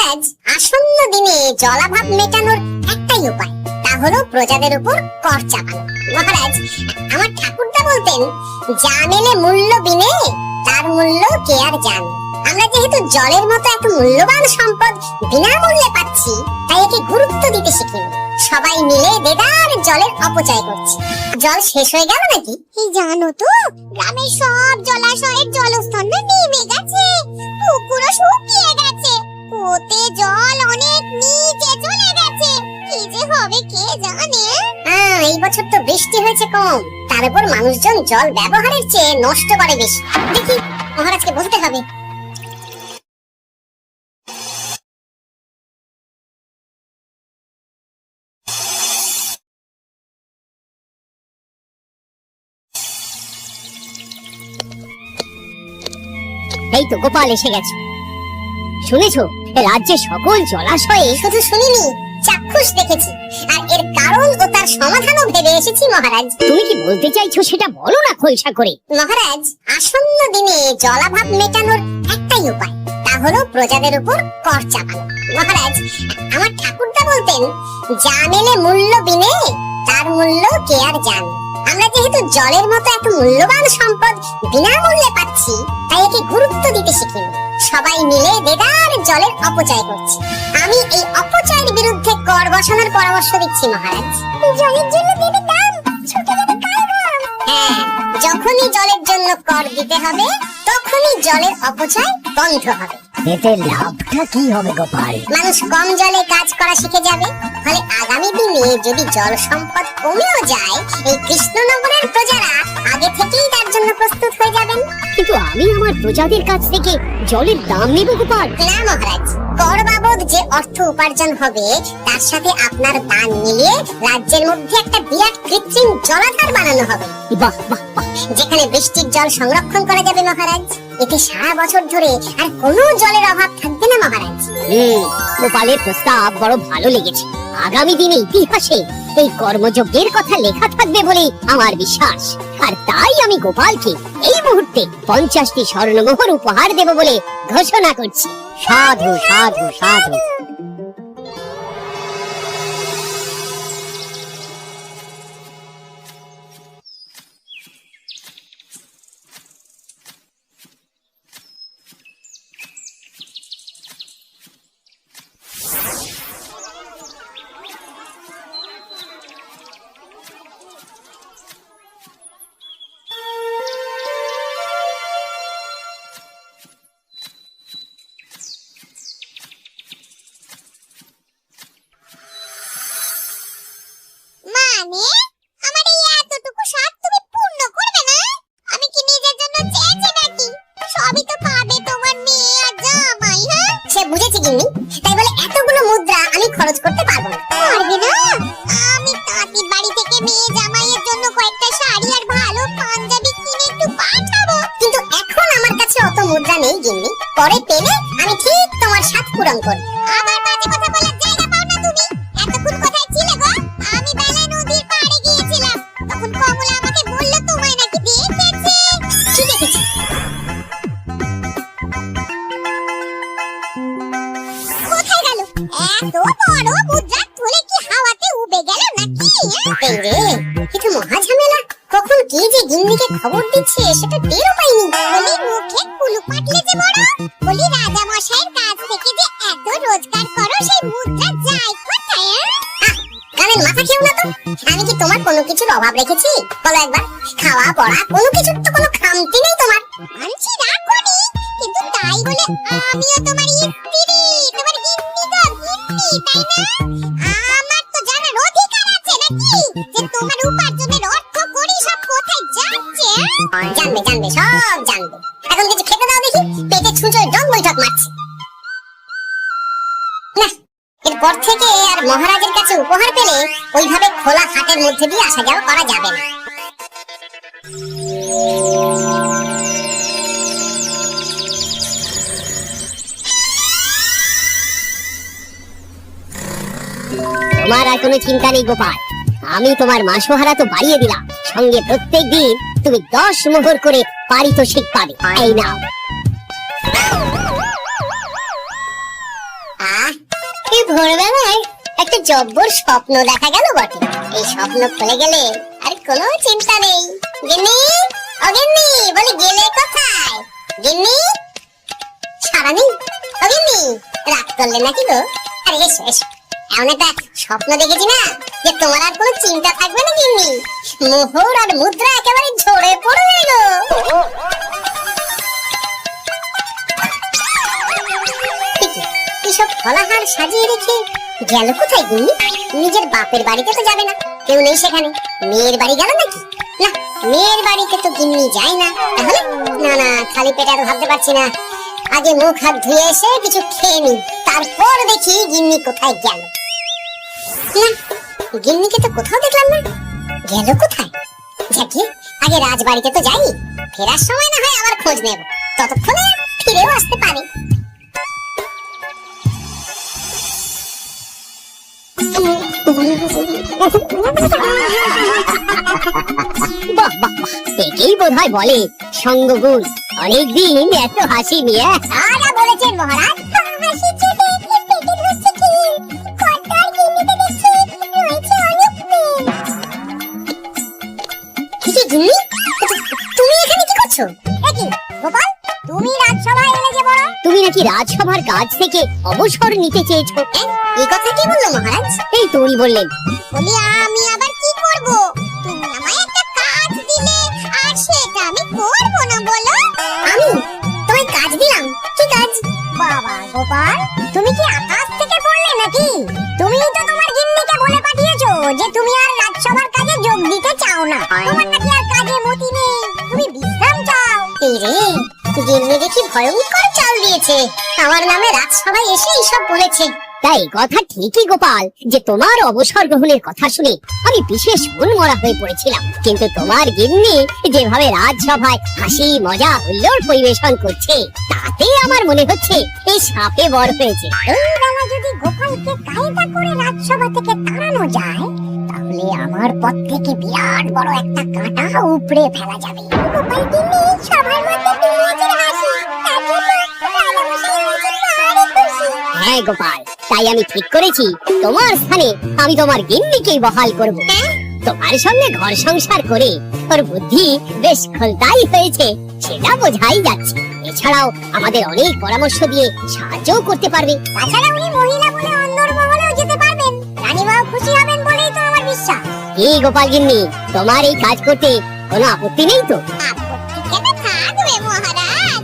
মহারাজ, আসন্ন দিনে জলাভাব মেটানোর একটাই উপায়, তা হলো প্রজাদের উপর কর চাপানো। মহারাজ, আমার ঠাকুরদা বলতেন, যা মেলে মূল্য বিনে তার মূল্য কে আর জানে। আমরা যেহেতু জলের মতো এত মূল্যবান সম্পদ বিনামূল্যে পাচ্ছি, তাই একে গুরুত্ব দিতে শিখিনি। সবাই মিলে দেদার জলের অপচয় করছি। জল শেষ হয়ে গেল নাকি? জানো তো, গ্রামের সব জলাশয়ের জলস্তর নেমে গেছে, পুকুরও শুকিয়ে গেছে, ওতে জল অনেক নিচে চলে গেছে। কি যে হবে কে জানে। এই বছর তো বৃষ্টি হয়েছে কম, তার উপর মানুষজন জল ব্যবহারের চেয়ে নষ্ট করে বেশি। দেখি, মহারাজকে বলতে হবে। এই তো গোপাল এসে গেছে। শুনেছো, রাজ্যের সকল জলাশয়ে শুধু শুনিনি, চাক্ষুষ দেখেছি, আর এর কারণ ও তার সমাধানও ভেবে এসেছি মহারাজ। তুমি কি বলতে চাইছো সেটা বলো না খোলসা করে। মহারাজ, আসন্ন দিনে জলাভাব মেটানোর একটাই উপায়, তা হলো প্রজাদের উপর কর চাপানো। মহারাজ, আমার ঠাকুরদা বলতেন, যা মেলে মূল্য বিনে তার মূল্য কে আর জানে। আমরা যেহেতু জলের মতো এত মূল্যবান সম্পদ বিনামূল্যে পাচ্ছি, তাই একে গুরুত্ব দিতে শিখিনি। সবাই মিলে দেদার জলের অপচয় করছি। আমি এই অপচয়ের বিরুদ্ধে কর বসানোর পরামর্শ দিচ্ছি মহারাজ। জলের জন্য দেবে দাম, ছুটে যাবে কালঘাম। হ্যাঁ, যখনই জলের জন্য কর দিতে হবে, তখনই জলের অপচয় বন্ধ হবে। এতে লাভটা কি হবে গোপাল? মানুষ কম জলে কাজ করা শিখে যাবে। ফলে আগামী দিনে যদি জল সম্পদ কমেও যায়, এই কৃষ্ণনগরের প্রজারা আগে থেকেই তার জন্য প্রস্তুত হয়ে যাবেন। কিন্তু আমি আমার প্রজাদের কাছ থেকে জলের দাম নেব গোপাল? না মহারাজ, কর বাবদ যে অর্থ উপার্জন হবে, তার সাথে আপনার দান মিলিয়ে রাজ্যের মধ্যে একটা বিরাট কৃত্রিম জলাধার বানানো হবে। বাহ বাহ বাহ, যেখানে বৃষ্টির জল সংরক্ষণ করা যাবে মহারাজ। এতে সারা বছর ধরে আর কোনো জলের অভাব থাকবে না মহারাজ। গোপালের প্রস্তাব বড় ভালো লেগেছে। আগামী দিনে ইতিহাসে এই কর্মযজ্ঞের কথা লেখা থাকবে বলে আমার বিশ্বাস। আর তাই আমি গোপালকে এই মুহূর্তে 50টি স্বর্ণমোহর উপহার দেব বলে ঘোষণা করছি। সাধু সাধু সাধু। মানে আমার এই এতটুকু স্বাদ তুমি পূর্ণ করবে না? আমি কি নিজের জন্য চেয়েছি নাকি? সবই তো পাবে তোমার মেয়ে আর জামাই। হ্যাঁ, সে বুঝেছি গিন্নি, তাই বলে এতগুলো মুদ্রা আমি খরচ করতে পারবো না। পারবে না? আমি তাঁতির বাড়ি থেকে মেয়ে জামাইয়ের জন্য কয়েকটা শাড়ি আর ভালো পাঞ্জাবি কিনে একটু পাঠাবো। কিন্তু এখন আমার কাছে অত মুদ্রা নেই গিন্নি, পরে পেলে আমি ঠিক তোমার স্বাদ পূরণ করব। আবার বাজে কথা বলার জায়গা পাও না তুমি। এতক্ষণ কোথায় ছিলে গো? আমি বেলা নদীর পাড়ে গিয়েছিলাম, তখন কমলা আমাকে বলল তোমায় নাকি দেখেছে। কি দেখেছি? কোথায় গেল এত বড় মুদ্রা? থলে কি হাওয়াতে উড়ে গেল নাকি? এই রে, কিছু মহা ঝামেলা। কখন কে যে গিন্নিকে খবর দিচ্ছে সেটা টেরও পাইনি। বলি মুখে কুলু পাটলে যে বড়। বলি রাজা মশাইয়ের কাছ থেকে যে এত রোজগার করো, সেই মুদ্রা যায় কোথায়? কানের মাথা খেও না তো। আমি কি তোমার কোনো কিছুর অভাব রেখেছি? বলো একবার। খাওয়া পড়া কোনো কিছুর তো কোনো খামতি নেই তোমার। আনছি রাখুনি, কিন্তু তাই বলে আমিও তোমার স্ত্রী, তোমার গিন্নি গো, গিন্নি, তাই না? আমার তো জানার অধিকার আছে নাকি, যে তোমার উপার্জনের অর্থ করি সব কোথায় যাচ্ছে? জানবে জানবে, সব জানবে। এখন কিছু খেতে দাও দেখি, পেটে ছুঁচোয় ডং বৈঠক মারছে। না, এরপর থেকে আর মহারাজের কাছে উপহার পেলে ওইভাবে খোলা খাটের মধ্যে দিয়ে আসা যাওয়া করা যাবে না। তোমার আর কোনো চিন্তা নেই গোপাল। আমি তোমার মাসোহারা তো বাড়িয়ে দিলাম, সঙ্গে প্রত্যেকদিন তুমি 10 মোহর করে পারিতোষিক পাবে। এই নাও। আহ, এই ভোরবেলায় একটা জব্বর স্বপ্ন দেখা গেল বটে। এই স্বপ্ন খুলে গেলে আর কোনো চিন্তা নেই। গিন্নি, ও গিন্নি, বলি গেলে কোথায়? গিন্নি, সারা নেই। ও গিন্নি, রাগ করলে নাকি গো? আরে এসো এসো, এমন একটা স্বপ্ন দেখেছি না যে তোমার আর কোনো চিন্তা থাকবে না গিন্নি। মোহর আর মুদ্রা একেবারে ঝরে পড়বে গো। এসব ফলাহার সাজিয়ে রেখে গেল কোথায় গিন্নি? নিজের বাপের বাড়িতে তো যাবে না, কেউ নেই সেখানে। মেয়ের বাড়ি গেল নাকি? না, মেয়ের বাড়িতে তো গিন্নি যায় না। তাহলে না না, খালি পেটে আর ভাবতে পারছি না। আগে মুখ হাত ধুয়ে এসে কিছু খেয়ে নি, তারপর দেখি গিন্নি কোথায় গেল। না, গিন্নিকে তো কোথাও দেখলাম না। গেল কোথায়? যাকে আগে রাজবাড়িতে তো যাই, ফেরার সময় না হয় আবার খোঁজ নেব, ততক্ষণে ফিরেও আসতে পারে। বাহ বাহ বাহ, একেই বোধহয় বলে সঙ্গগুণ। অনেকদিন এত হাসি নিয়ে। আরা বলেছেন মহারাজ, হাসি চেপে পেটে ধরছে কি কর্তার গিন্নিতে দেখছি রয়েছে অনেক প্রেম। কি গিন্নি, তুমি এখানে কি করছো? কি গোপাল, তুমি রাজসভায় এলে যে বড়? তুমি নাকি রাজসভার কাজ থেকে অবসর নিতে চেয়েছো। এই কথা কি বললো মহারাজ? এই তোরই বললেন। বলি আমি আবার কি করব? তুমি আমায় একটা কাজ দিলে আর সেটা আমি করব না বলো? আমি তোমায় কাজ দিলাম? কি কাজ? বাবা গোপাল, তুমি কি আকাশ থেকে পড়লে নাকি? তুমি তো তোমার গিন্নিকে বলে পাঠিয়েছো যে তুমি আর রাজসভার কাজে যোগ দিতে চাও না। তোমার নাকি আর কাজে মতি নেই, তুমি বিশ্রাম চাও। এই রে, গিন্নি দেখি ভয়ঙ্কর চাল দিয়েছে। আমার নামে রাজসভায় এসে এইসব বলেছে। তাই কথা ঠিকই গোপাল, যে তোমার অবসর গ্রহণের কথা শুনে আমি বিশেষ মনমরা হয়ে পড়েছিলাম। কিন্তু তোমার গিন্নি যেভাবে রাজসভায় হাসি মজা হুল্লোড় পরিবেশন করছে, তাতে আমার মনে হচ্ছে এই সাপে বর হয়েছে। এই বেলা যদি গোপালকে কায়দা করে রাজসভা থেকে তাড়ানো যায়, তাহলে আমার পথ থেকে বিরাট বড় একটা কাঁটা উপড়ে ফেলা যাবে। গোপাল গিন্নি সবার মধ্যে তুমিজের হাসি, তার জন্য রাজামশাই হয়েছে ভারী খুশি। হ্যাঁ গোপাল, তাই আমি ঠিক করেছি তোমার স্থানে আমি তোমার গিন্নিকেই বহাল করব। তোমার সঙ্গে ঘর সংসার করে ওর বুদ্ধি বেশ খোলতাই হয়েছে, সেটা বোঝাই যাচ্ছে। এছাড়াও আমাদের অনেক পরামর্শ দিয়ে সাহায্য করতে পারবে। তাছাড়া উনি মহিলা বলে অন্দরমহলেও যেতে পারবেন, রানীমাও খুশি হবেন বলেই তো আমার বিশ্বাস। এই গোপাল গিন্নি, তোমার এই কাজ করতে কোনো আপত্তি নেই তো? আপত্তি কেন থাকবে মহারাজ?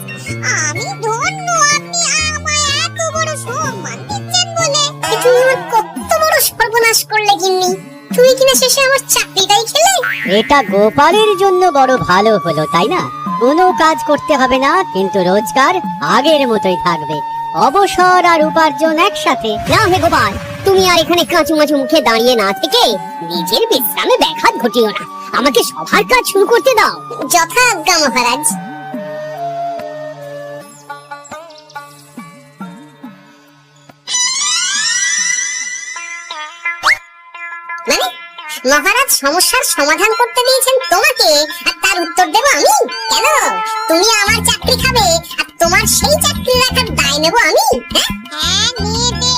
আমি ধন্য আপনি আমায় এত বড় সম্মান দিচ্ছেন বলে। তুমি আমার কত বড় সর্বনাশ করলে গিন্নি। তুমি কিনা শেষে আমার চাকরিটাই খেলে। এটা গোপালের জন্য বড় ভালো হলো, তাই না? কোনো কাজ করতে হবে না, কিন্তু রোজগার আগের মতোই থাকবে। অবসর আর উপার্জন একসাথে। না হে গোপাল, তুমি আর এখানে কাঁচু মাচু মুখে দাঁড়িয়ে না থেকে নিজের বিশ্রামে ব্যাঘাত ঘটিও না। আমাকে সবার কাজ শুরু করতে দাও। যথা আজ্ঞা মহারাজ। মানে মহারাজ সমস্যার সমাধান করতে দিয়েছেন তোমাকে, আর তার উত্তর দেব আমি? কেন তুমি আমার চাকরি খাবে আর তোমার সেই চাকরি রাখার দায় নেব আমি? হ্যাঁ নেবে।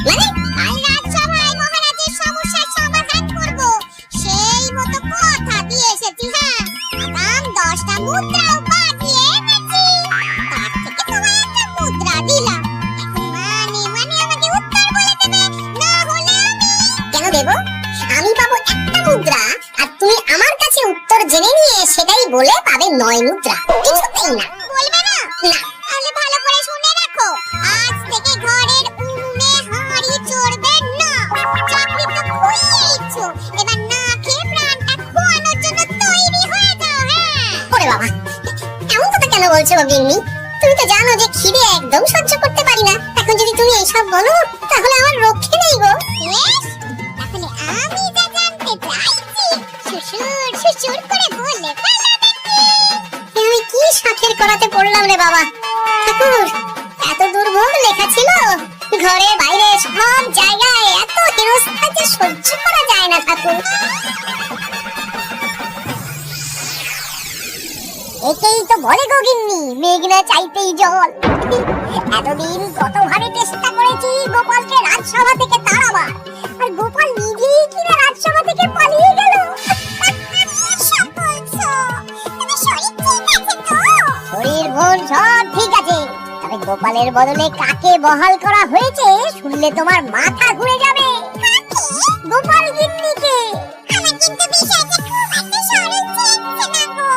মানে কাল রাজসভায় মহারাজের সমস্যার সমাধান করব, সেই মতো কথা দিয়ে এসেছি। হ্যাঁ, আগাম 10টা মুদ্রাও পাঠিয়ে এনেছি। তার থেকে তোমায় একটা মুদ্রা দিলাম। এখন মানে আমাকে উত্তর বলে দেবে, না হলে আমি। কেন দেব? আমি পাবো একটা মুদ্রা, আর তুমি আমার কাছে উত্তর জেনে নিয়ে সেটাই বলে পাবে 9 মুদ্রা। কিছুতেই না। বলবে না? না। তাহলে ভালো করে শুনে রাখো, আজ থেকে ঘরের উনুনে হাঁড়ি চড়বে না। চাকরি তো খুইয়েইছো, এবার না খেয়ে প্রাণটা খোয়ানোর জন্য তৈরি হয়ে যাও। হ্যাঁ, ওরে বাবা, এমন কথা কেন বলছো গিন্নি? তুমি তো জানো যে খিদে একদম সহ্য করতে পারি না। এখন যদি তুমি এইসব বলো, তাহলে আমার রক্ষে নেই গো। বেশ, তাহলে আমি যা জানতে চাইছি শ্বশুর করে বলে ফেলো দেখি। আমি কি শাকের করাতে পড়লাম রে বাবা। ঠাকুর, এত দুর্ভোগ লেখা ছিল, ঘরে বাইরে সব জায়গায় এত হেনস্থা যে সহ্য করা যায় না ঠাকুর। একেই তো বলে গো গিন্নি, মেঘ না চাইতেই জল। এতদিন কত ভাবে চেষ্টা করেছি গোপালের বদলে কাকে বহাল করা হয়েছে শুনলে তোমার মাথা ঘুরে যাবে। গোপাল গিন্নিকে। আমার কিন্তু বিষয়টা খুব একটা সরল লাগছে না গো।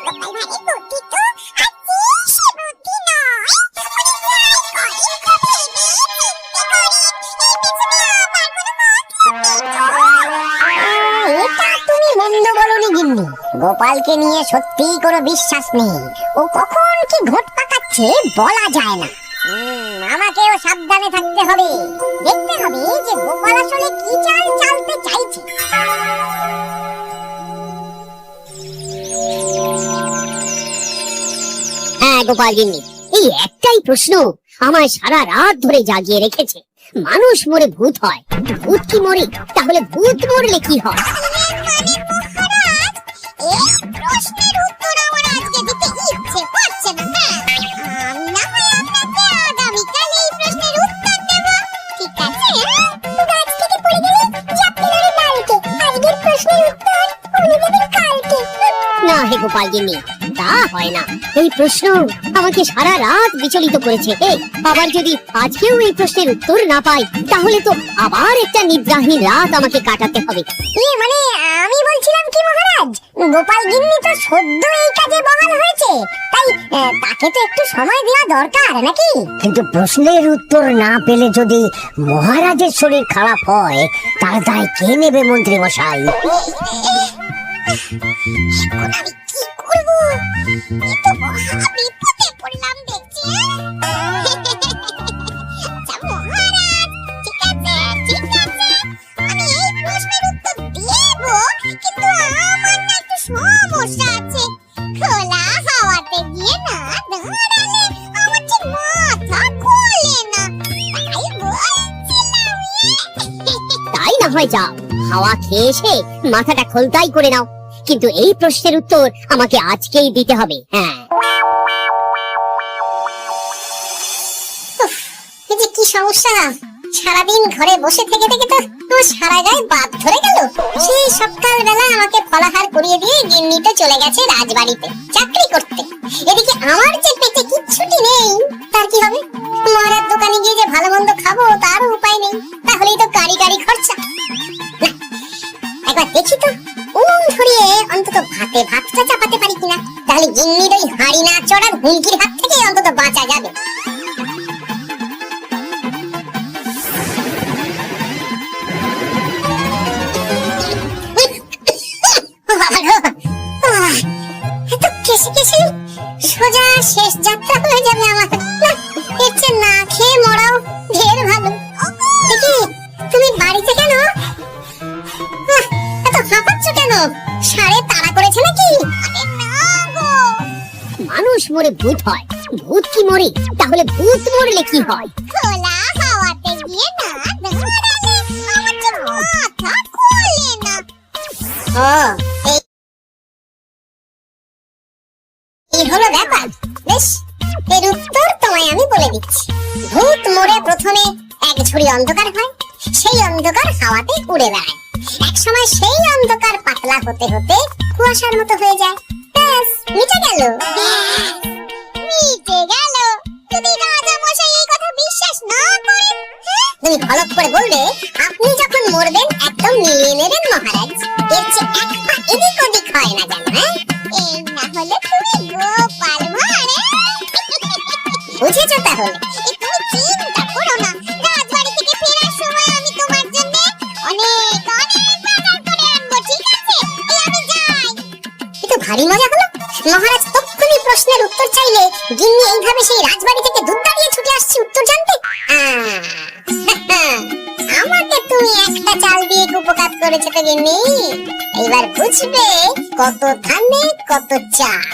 গোপাল ভাই বুদ্ধি তো আজকে সে বুদ্ধি নয়। উনি যাই করে খুব ভেবে চিন্তে করেন। এই পেছনে আমার কোনো এটা তুমি মন্দ বলনি গিন্নি। গোপালকে নিয়ে সত্যিই কোনো বিশ্বাস নেই। ও কখন কি ঘট পাকাচ্ছে বলা যায় না। আমাকেও সাবধানে থাকতে হবে। দেখতে হবে যে গোপাল আসলে কি চাল চালতে চাইছে। হ্যাঁ গোপাল গিন্নি, এই একটাই প্রশ্ন আমায় সারা রাত ধরে জাগিয়ে রেখেছে। মানুষ মরে ভূত হয়, ভূত কি মরে? তাহলে ভূত মরলে কি হয়? এই প্রশ্নের উত্তর আমার আজকে দিতে ইচ্ছে করছে না। আমি না হয় আপনাকে আগামীকাল এই প্রশ্নের উত্তর দেব, ঠিক আছে? গাছ থেকে পড়ে গেলে জাপতে পারে কালকে। আজকের প্রশ্নের উত্তর উনি দেবেন কালকে। না হে গোপাল গিন্নি, তা হয় না। এই প্রশ্ন আমাকে সারা রাত বিচলিত করেছে। আবার যদি আজকেও এই প্রশ্নের উত্তর না পাই, তাহলে তো আবার একটা নিদ্রাহীন রাত আমাকে কাটাতে হবে। মানে আমি বলছিলাম কি মহারাজ, গোপাল গিন্নি তো সদ্য এই কাজে বহাল হয়েছে, তাই তাকে তো একটু সময় দেওয়া দরকার নাকি? কিন্তু প্রশ্নের উত্তর না পেলে যদি মহারাজের শরীর খারাপ হয়, তার দায় কে নেবে মন্ত্রী মশাই? এখন আমি কি করব? এ তো মহা বিপদে পড়লাম দেখছি। আচ্ছা মহারাজ, ঠিক আছে ঠিক আছে, আমি এই প্রশ্নের উত্তর দেব, কিন্তু আমার না একটু সমস্যা আছে। খোলা হাওয়াতে গিয়ে না দাঁড়ালে আমার যে মাথা খোলে না, তাই বলছিলাম। তাই না হয় যাও, হাওয়া খেয়ে এসে মাথাটা খোলতাই করে নাও। কিন্তু এই প্রশ্নের উত্তর আমাকে আজকেই দিতে হবে। হ্যাঁ, এই যে কি সমস্যা, সারাদিন ঘরে বসে থেকে থেকে তো আমার সারা গায়ে বাদ ধরে গেল। সেই সকালবেলা আমাকে ফলাহার করিয়ে দিয়ে গিন্নি তো চলে গেছে রাজবাড়িতে চাকরি করতে। এদিকে আমার যে পেটে কিচ্ছুটি নেই, তার কি হবে? মহারাজ দোকানে গিয়ে যে ভালো মন্দ খাবো তারও উপায় নেই। তাহলেই তো গাড়ি গাড়ি খরচা। না, একবার দেখি তো উনুন ধরিয়ে অন্তত ভাতে ভাতটা চাপাতে পারি কিনা। তাহলে গিন্নির ওই হাড়ি না চড়ার হুমকির হাত থেকে অন্তত বাঁচা যাবে। এত কেসে কেসে সোজা শেষ যাত্রা হয়ে যাবে আমার। না, এর চেয়ে না খেয়ে মরাও ঢের ভালো। দেখি তুমি বাড়িতে কেন? এত হাঁপাচ্ছ কেন? সারে তাড়া করেছে নাকি? আরে না গো, মানুষ মরে ভূত হয়, ভূত কি মরে? তাহলে ভূত মরলে কি হয়? খোলা হাওয়াতে গিয়ে না দাঁড়ালে আমার যে মাথা খোলে না। ও এই হলো ব্যাপার। বেশ, এর উত্তর তোমায় আমি বলে দিচ্ছি। ভূত মরে প্রথমে এক ঝুড়ি অন্ধকার হয়, সেই অন্ধকার হাওয়াতে উড়ে বেড়ায়। এক সময় সেই অন্ধকার পাতলা হতে হতে কুয়াশার মতো হয়ে যায়। ব্যাস, মিটে গেল। মিটে গেল। যদি রাজা মশাই এই কথা বিশ্বাস না করেন, তুমি হলপ করে বলবে আপনি যখন মরবেন একদম মিলিয়ে নেবেন মহারাজ। এর চেয়ে এক পা এদিক ওদিক হয় না জানো। হ্যাঁ, এই না হলে তুমি গোপাল ভাঁড়। বুঝেছো তাহলে? তুমি চিন্তা করো না, রাজবাড়ি থেকে ফেরার সময় আমি তোমার জন্য অনেক অনেক বাজার করে আনবো, ঠিক আছে? এই আমি যাই। কিন্তু ভারী মজা হলো। মহারাজ তক্ষুনি প্রশ্নের উত্তর চাইলে গিন্নি এইভাবে সেই রাজবাড়ি থেকে দুধ দাঁড়িয়ে ছুটে আসছে উত্তর জানতে। আমাকে তুমি একটা চাল দিয়ে উপকার করেছো তো গিন্নি। এবার বুঝবে কত ধানে কত চাল।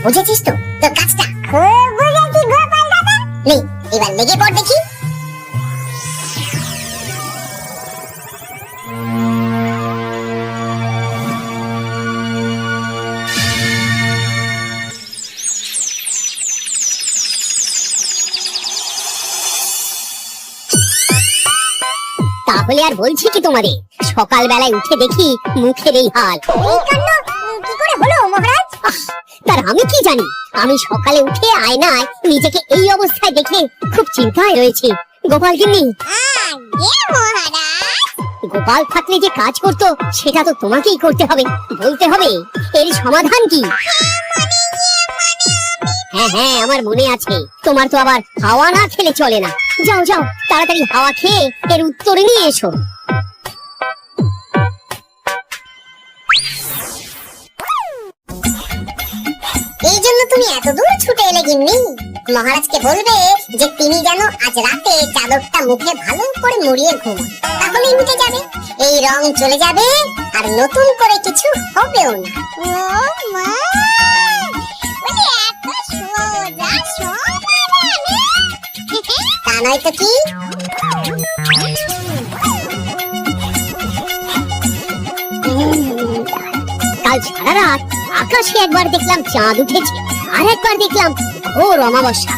বুঝেছিস তো তোর কাজটা? খুব বুঝেছি গোপাল দাদা। নে এবার লেগে পড় দেখি। তাহলে আর বলছি কি তোমাদের, সকাল বেলায় উঠে দেখি মুখের এই হাল। এই কাণ্ড কি করে হলো মহারাজ? তার আমি কি জানি, আমি সকালে উঠে আয়নায় নিজেকে এই অবস্থায় দেখে খুব চিন্তায় রয়েছি। গোপাল গিন্নি, আগে মহারাজ, গোপাল থাকলে যে কাজ করতো সেটা তো তোমাকেই করতে হবে, বলতে হবে এর সমাধান কি। হ্যাঁ হ্যাঁ, আমার মনে আছে। তোমার তো আবার হাওয়া না খেলে চলে না। যাও যাও, তাড়াতাড়ি হাওয়া খেয়ে এর উত্তর নিয়ে এসো। এই জন্য তুমি এত দূর ছুটে এলে গিন্নি? মহারাজকে বলবে যে তিনি যেন আজ রাতে চাদরটা মুখে ভালো করে মুড়িয়ে ঘুমান, তাহলেই মিটে যাবে, এই রং চলে যাবে, আর নতুন করে কিছু হবেও না। ও মা, বলে এত সোজা সমাধান? তা নয় তো কি? কাল সারা রাত আকাশে একবার দেখলাম চাঁদ উঠেছে, আর একবার দেখলাম ঘোর অমাবস্যা।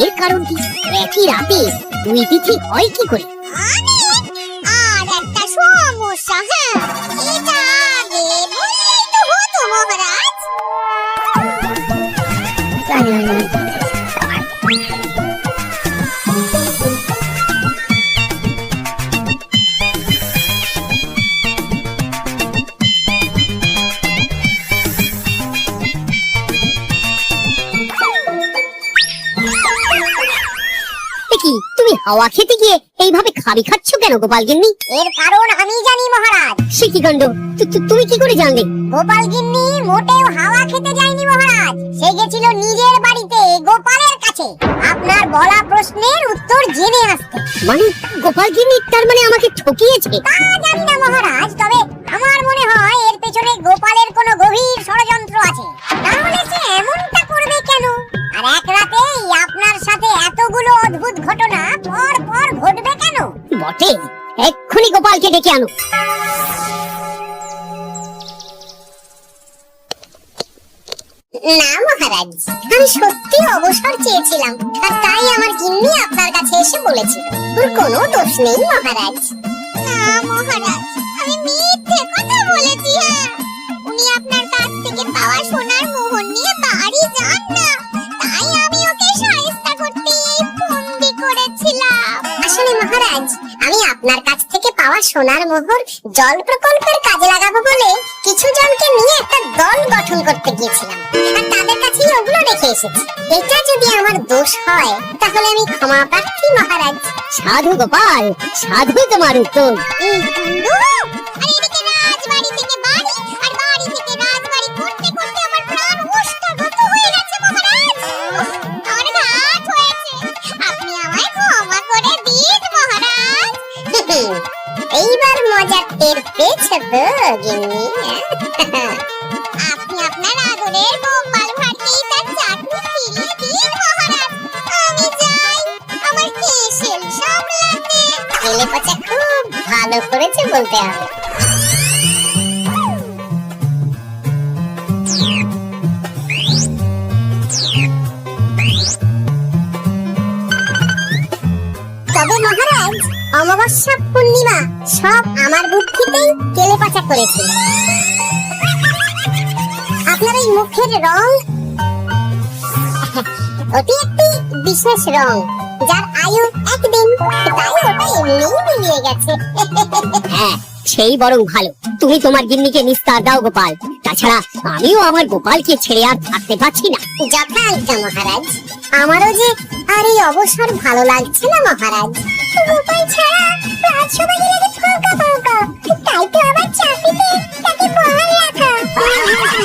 এর কারণ কি? একই রাতে দুই তিথি হয় কি করে? আর একটা সমস্যা, হ্যাঁ, এটা আগে বললেই তো হতো মহারাজ। কি তুমি হাওয়া খেতে গিয়ে এইভাবে খাবি খাচ্ছ কেন গোপাল গিন্নি? এর কারণ আমি জানি মহারাজ। সে কি কাণ্ড, তুমি কি করে জানলে? গোপাল গিন্নি মোটেও হাওয়া খেতে যায়নি মহারাজ, সে গেছিল নিজের বাড়িতে গোপালের কাছে আপনার বলা প্রশ্নের উত্তর জেনে আসতে। মানে গোপাল গিন্নি তার মানে আমাকে ঠকিয়েছে? তা জানি না মহারাজ, তবে আমার মনে হয় এর পেছনে গোপালের কোনো গভীর ষড়যন্ত্র আছে, তাহলে সে এমনটা করবে কেন? আর এক রাতেই আপনার সাথে এতগুলো অদ্ভুত ঘটনা পর পর ঘটবে কেন? বটে, এক্ষুনি গোপালকে ডেকে আনো। না মহারাজ, আমি সত্যি অবসর চেয়েছিলাম, আর তাই আমার গিন্নি আপনার কাছে এসে বলেছিল। ওর কোনো দোষ নেই মহারাজ। না মহারাজ, আমি মিথ্যে কথা বলেছি। হ্যাঁ, উনি আপনার কাছ থেকে পাওয়া সোনার মোহর নিয়ে বাড়ি যান না, তাই আমি ওকে সাহায্য করতে এই ফন্দি করেছিলাম। আসলে মহারাজ, আমি আপনার কাছ থেকে পাওয়া সোনার মোহর জল প্রকল্পের কাজে লাগাবো বলে কিছু জনকে নিয়ে একটা দল গঠন করতে গিয়েছিলাম, আর তাদের কাছেই ওগুলো রেখে এসেছি। এটা যদি আমার দোষ হয় তাহলে আমি ক্ষমা প্রার্থী মহারাজ। সাধু গোপাল, সাধু তোমার উত্তর। এই কাণ্ড! আর এদিকে রাজবাড়ি থেকে বাড়ি, আর বাড়ি থেকে রাজবাড়ি করতে করতে আমার প্রাণ ওষ্ঠাগত হয়ে গেছে মহারাজ। আমার ঘাট হয়েছে, আপনি আমায় ক্ষমা করে দিন মহারাজ। এইবার মজা টের পেয়েছো তো গিন্নি? আপনি আপনার আদরের গোপাল ভাঁড়কেই তার চাকরি ফিরিয়ে দিন মহারাজ। আমি যাই আমার কেশেল সামলাতে। ছেলে পচা খুব ভালো করেছে বলতে হবে। তবে মহারাজ, অমাবস্যা পূর্ণিমা সব আমার বুদ্ধিতেই কেলেপাচা করেছিল। আপনার এই মুখের রং, ওটি একটি বিশেষ রং, যার আয়ু একদিন, তাই ওটা এমনিই মিলিয়ে গেছে। হ্যাঁ, সেই বরং ভালো। তুমি তোমার গিন্নিকে নিস্তার দাও গোপাল, তাছাড়া আমিও আমার গোপালকে ছেড়ে আর থাকতে পারছি না। যথাজ্ঞা মহারাজ, আমারও যে আর এই অবসর ভালো লাগছে না মহারাজ। গোপাল ছাড়া রাজসভা গেলে